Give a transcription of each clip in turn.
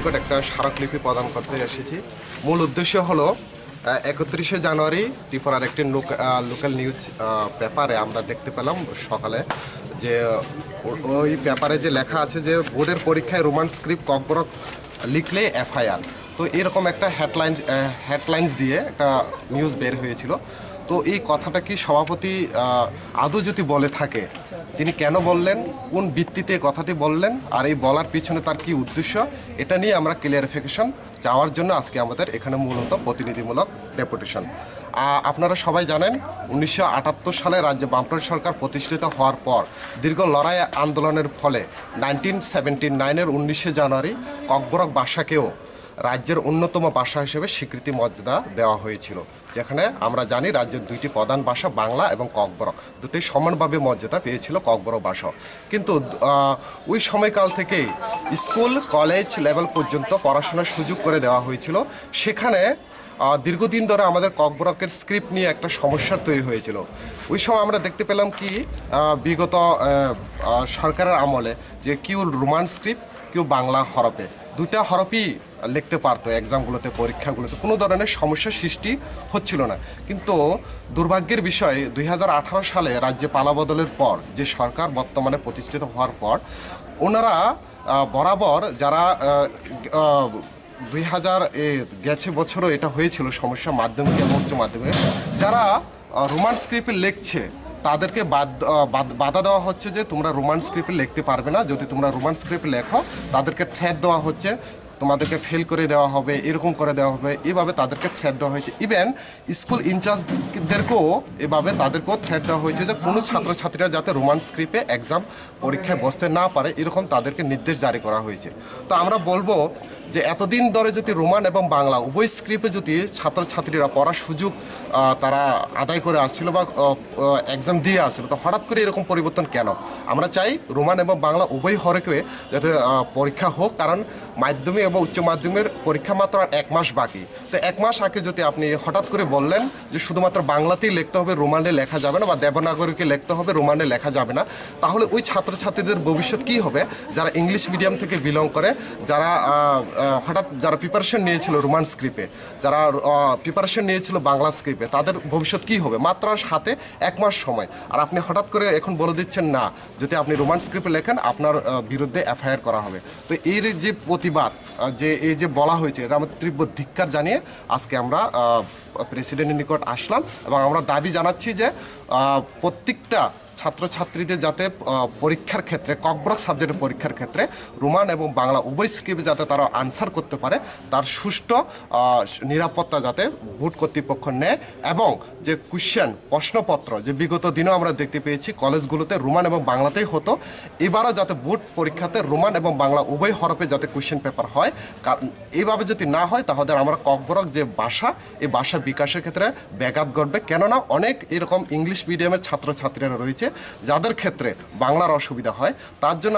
নিকট একটা স্মারকলিপি প্রদান করতে এসেছি। মূল উদ্দেশ্য হলো 31শে জানুয়ারি ত্রিপুরার একটি লোকাল নিউজ পেপারে আমরা দেখতে পেলাম সকালে যে ওই পেপারে যে লেখা আছে যে বোর্ডের পরীক্ষায় রোমান স্ক্রিপ্ট ককবরক লিখলে এফআইআর। তো এরকম একটা হেডলাইন্স দিয়ে একটা নিউজ বের হয়েছিল। তো এই কথাটা কি সভাপতি আদৌ যদি বলে থাকে তিনি কেন বললেন, কোন ভিত্তিতে কথাটি বললেন, আর এই বলার পিছনে তার কি উদ্দেশ্য, এটা নিয়ে আমরা ক্লিয়ারিফিকেশন চাওয়ার জন্য আজকে আমাদের এখানে মূলত প্রতিনিধিমূলক ডেপুটেশন। আপনারা সবাই জানেন 1978 সালে রাজ্যে বামফ্রন্ট সরকার প্রতিষ্ঠিত হওয়ার পর দীর্ঘ লড়াই আন্দোলনের ফলে 1979-এর 19শে জানুয়ারি ককবরক ভাষাকেও রাজ্যের অন্যতম ভাষা হিসেবে স্বীকৃতি মর্যাদা দেওয়া হয়েছিল, যেখানে আমরা জানি রাজ্যের দুইটি প্রধান ভাষা বাংলা এবং ককবরক দুটোই সমানভাবে মর্যাদা পেয়েছিল ককবরক ভাষা। কিন্তু ওই সময়কাল থেকেই স্কুল কলেজ লেভেল পর্যন্ত পড়াশোনার সুযোগ করে দেওয়া হয়েছিল। সেখানে দীর্ঘদিন ধরে আমাদের ককবরকের স্ক্রিপ্ট নিয়ে একটা সমস্যা তৈরি হয়েছিল। ওই সময় আমরা দেখতে পেলাম কি বিগত সরকারের আমলে যে কেউ রোমান স্ক্রিপ্ট কেউ বাংলা হরফে, দুইটা হরফই লিখতে পারতো এক্সামগুলোতে, পরীক্ষাগুলোতে কোনো ধরনের সমস্যার সৃষ্টি হচ্ছিল না। কিন্তু দুর্ভাগ্যের বিষয় 2018 সালে রাজ্যে পালাবদলের পর যে সরকার বর্তমানে প্রতিষ্ঠিত হওয়ার পর ওনারা বরাবর যারা 2000 গেছে বছরও এটা হয়েছিল সমস্যা মাধ্যমিক এবং উচ্চ মাধ্যমিক, যারা রোমান স্ক্রিপ্টে লিখছে তাদেরকে বাধা দেওয়া হচ্ছে যে তোমরা রোমান স্ক্রিপ্টে লিখতে পারবে না। যদি তোমরা রোমান স্ক্রিপ্ট লেখো তাদেরকে থ্রেট দেওয়া হচ্ছে, তোমাদেরকে ফেল করে দেওয়া হবে, এরকম করে দেওয়া হবে, এইভাবে তাদেরকে থ্রেট দেওয়া হয়েছে। ইভেন স্কুল ইনচার্জদেরকেও এভাবে তাদেরকেও থ্রেট দেওয়া হয়েছে যে কোনো ছাত্রছাত্রীরা যাতে রোমান স্ক্রিপ্টে এক্সাম পরীক্ষায় বসতে না পারে, এরকম তাদেরকে নির্দেশ জারি করা হয়েছে। তো আমরা বলবো যে এতদিন ধরে যদি রোমান এবং বাংলা উভয় স্ক্রিপ্টে যদি ছাত্রছাত্রীরা পড়ার সুযোগ তারা আদায় করে আসছিল বা এক্সাম দিয়ে আসছিল, তো হঠাৎ করে এরকম পরিবর্তন কেন? আমরা চাই রোমান এবং বাংলা উভয় হরফে যাতে পরীক্ষা হোক, কারণ মাধ্যমিক এবং উচ্চ মাধ্যমিকের পরীক্ষা মাত্র আর 1 মাস বাকি। তো 1 মাস আগে যদি আপনি হঠাৎ করে বললেন যে শুধুমাত্র বাংলাতেই লিখতে হবে, রোমানে লেখা যাবে না, বা দেবনাগরীকে লিখতে হবে, রোমানে লেখা যাবে না, তাহলে ওই ছাত্রছাত্রীদের ভবিষ্যৎ কী হবে? যারা ইংলিশ মিডিয়াম থেকে বিলং করে, যারা হঠাৎ যারা প্রিপারেশন নিয়েছিল রোমান স্ক্রিপ্টে, যারা প্রিপারেশন নিয়েছিল বাংলা স্ক্রিপ্টে, তাদের ভবিষ্যৎ কী হবে? মাত্র হাতে 1 মাস সময়, আর আপনি হঠাৎ করে এখন বলে দিচ্ছেন না, যদি আপনি রোমান স্ক্রিপ্টে লেখেন আপনার বিরুদ্ধে এফআইআর করা হবে। তো এর যে প্রতিবাদ, যে এই যে বলা হয়েছে, এটা আমরা তীব্র ধিক্কার জানিয়ে আজকে আমরা প্রেসিডেন্টের নিকট আসলাম এবং আমরা দাবি জানাচ্ছি যে প্রত্যেকটা ছাত্রছাত্রীদের যাতে পরীক্ষার ক্ষেত্রে ককবরক সাবজেক্টের পরীক্ষার ক্ষেত্রে রোমান এবং বাংলা উভয় স্ক্রিপ্টে যাতে তারা আনসার করতে পারে, তার সুষ্ঠু নিরাপত্তা যাতে বোর্ড কর্তৃপক্ষ নেয়, এবং যে কোশ্চেন প্রশ্নপত্র যে বিগত দিনেও আমরা দেখতে পেয়েছি কলেজগুলোতে রোমান এবং বাংলাতেই হতো, এবারও যাতে বোর্ড পরীক্ষাতে রোমান এবং বাংলা উভয় হরফে যাতে কোশ্চেন পেপার হয়। কারণ এইভাবে যদি না হয় তাহলে আমরা ককবরক যে ভাষা, এই ভাষা বিকাশের ক্ষেত্রে ব্যাঘাত ঘটবে। কেননা অনেক এরকম ইংলিশ মিডিয়ামের ছাত্রছাত্রীরা রয়েছে যাদের ক্ষেত্রে বাংলার অসুবিধা হয়। তার জন্য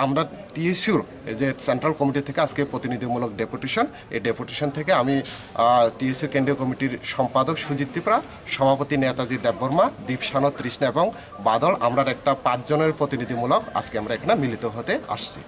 আমরা টিএসইউর যে সেন্ট্রাল কমিটি থেকে আজকে প্রতিনিধিমূলক ডেপুটেশন, এই ডেপুটেশন থেকে আমি টিএসইউ কেন্দ্রীয় কমিটির সম্পাদক সুজিত ত্রিপুরা, সভাপতি নেতাজি দেববর্মা, দীপসানো, তৃষ্ণা এবং বাদল, আমরা একটা 5 জনের প্রতিনিধিমূলক আজকে আমরা এখানে মিলিত হতে আসছি।